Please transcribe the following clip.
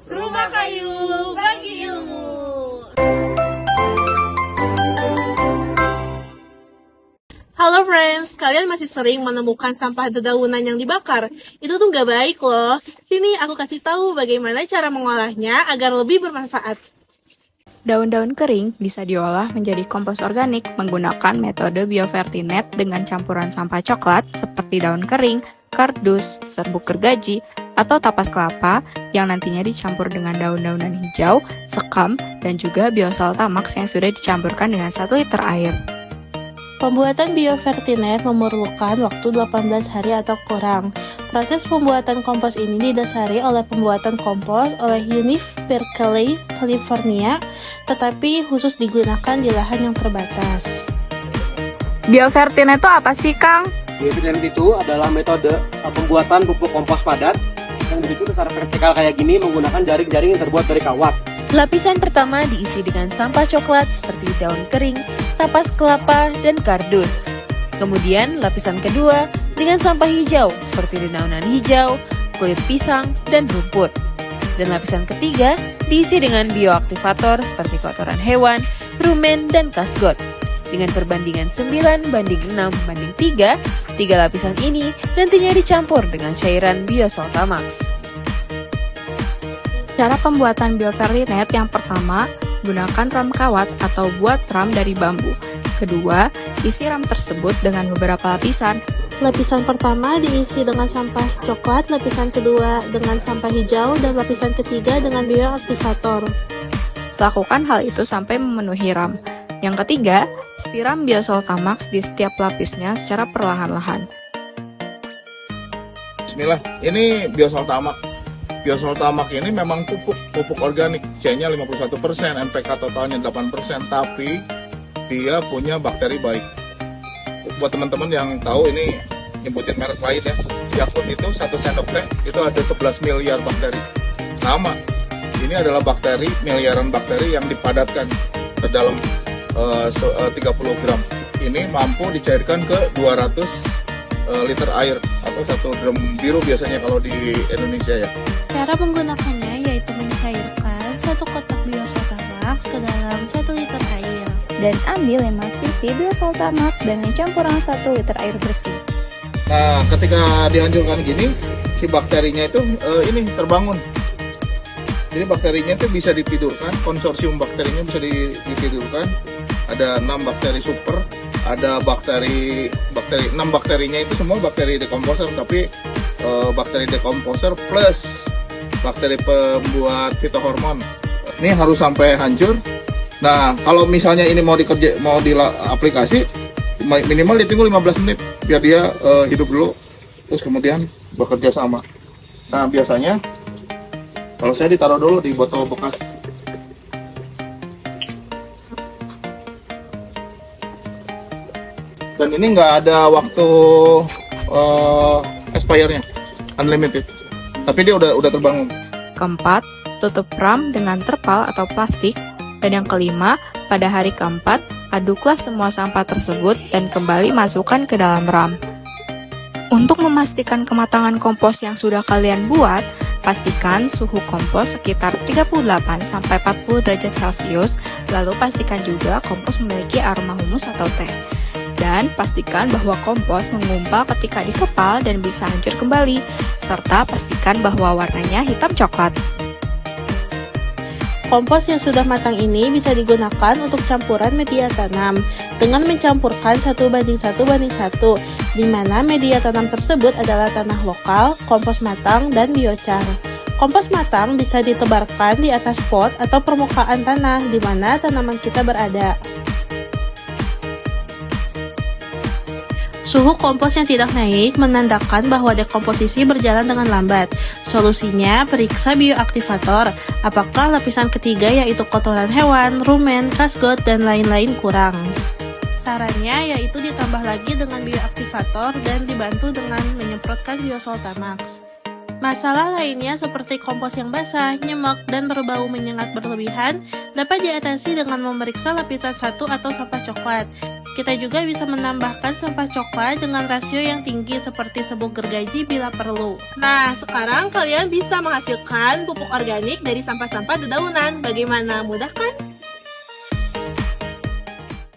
Rumah Kayu Bagi Ilmu. Halo friends, kalian masih sering menemukan sampah dedaunan yang dibakar? Itu tuh nggak baik loh. Sini aku kasih tahu bagaimana cara mengolahnya agar lebih bermanfaat. Daun-daun kering bisa diolah menjadi kompos organik menggunakan metode biovertinet dengan campuran sampah coklat seperti daun kering, kardus, serbuk gergaji, atau tapas kelapa yang nantinya dicampur dengan daun-daunan hijau, sekam, dan juga biosaltamax yang sudah dicampurkan dengan 1 liter air. Pembuatan biovertinet memerlukan waktu 18 hari atau kurang. Proses pembuatan kompos ini didasari oleh pembuatan kompos oleh Univ Berkeley, California, tetapi khusus digunakan di lahan yang terbatas. Biovertinet itu apa sih, Kang? Biovertinet itu adalah metode pembuatan pupuk kompos padat yang disusun secara vertikal kayak gini menggunakan jaring-jaring yang terbuat dari kawat. Lapisan pertama diisi dengan sampah coklat seperti daun kering, tapas kelapa, dan kardus. Kemudian lapisan kedua dengan sampah hijau seperti dedaunan hijau, kulit pisang, dan rumput. Dan lapisan ketiga diisi dengan bioaktivator seperti kotoran hewan, rumen, dan kasgot. Dengan perbandingan 9:6:3, 3 lapisan ini nantinya dicampur dengan cairan biosaltamax. Cara pembuatan biovertinet yang pertama, gunakan ram kawat atau buat ram dari bambu. Kedua, isi ram tersebut dengan beberapa lapisan. Lapisan pertama diisi dengan sampah coklat, lapisan kedua dengan sampah hijau, dan lapisan ketiga dengan bioaktivator. Lakukan hal itu sampai memenuhi ram. Yang ketiga, siram biosaltamax di setiap lapisnya secara perlahan-lahan. Bismillah, ini biosaltamax. Biosaltamax ini memang pupuk organik, C-nya 51%, NPK totalnya 8%, tapi dia punya bakteri baik. Buat teman-teman yang tahu ini nyebutin merek lain ya, Yakult itu 1 sendok teh itu ada 11 miliar bakteri. Sama, ini adalah bakteri, miliaran bakteri yang dipadatkan ke dalam 30 gram. Ini mampu dicairkan ke 200 liter air atau 1 drum biru biasanya kalau di Indonesia ya. Cara menggunakannya yaitu mencairkan 1 kotak biosaltamax ke dalam 1 liter air. Dan ambil 5 cc biosaltamax dengan campuran 1 liter air bersih. Nah, ketika dihancurkan gini, si bakterinya itu ini terbangun. Jadi bakterinya itu bisa ditidurkan, konsorsium bakterinya bisa ditidurkan. Ada 6 bakteri super, ada bakteri 6 bakterinya itu semua bakteri dekomposer, tapi bakteri dekomposer plus bakteri pembuat fitohormon. Ini harus sampai hancur. Nah, kalau misalnya ini mau diaplikasi, minimal ditunggu 15 menit biar dia hidup dulu, terus kemudian bekerja sama. Nah, biasanya kalau saya ditaruh dulu di botol bekas. Dan ini nggak ada waktu expire-nya, unlimited. Tapi dia udah terbangun. Keempat, tutup ram dengan terpal atau plastik. Dan yang kelima, pada hari keempat, aduklah semua sampah tersebut dan kembali masukkan ke dalam ram. Untuk memastikan kematangan kompos yang sudah kalian buat, pastikan suhu kompos sekitar 38-40 derajat Celcius, lalu pastikan juga kompos memiliki aroma humus atau teh. Dan pastikan bahwa kompos mengumpal ketika dikepal dan bisa hancur kembali, serta pastikan bahwa warnanya hitam coklat. Kompos yang sudah matang ini bisa digunakan untuk campuran media tanam dengan mencampurkan 1:1:1, di mana media tanam tersebut adalah tanah lokal, kompos matang, dan biochar. Kompos matang bisa ditebarkan di atas pot atau permukaan tanah di mana tanaman kita berada. Suhu kompos yang tidak naik menandakan bahwa dekomposisi berjalan dengan lambat. Solusinya, periksa bioaktivator. Apakah lapisan ketiga yaitu kotoran hewan, rumen, kasgot, dan lain-lain kurang. Sarannya yaitu ditambah lagi dengan bioaktivator dan dibantu dengan menyemprotkan biosaltamax. Masalah lainnya seperti kompos yang basah, nyemek, dan berbau menyengat berlebihan dapat diatasi dengan memeriksa lapisan 1 atau sampah coklat. Kita juga bisa menambahkan sampah coklat dengan rasio yang tinggi seperti serbuk gergaji bila perlu. Nah, sekarang kalian bisa menghasilkan pupuk organik dari sampah-sampah dedaunan. Bagaimana? Mudah kan?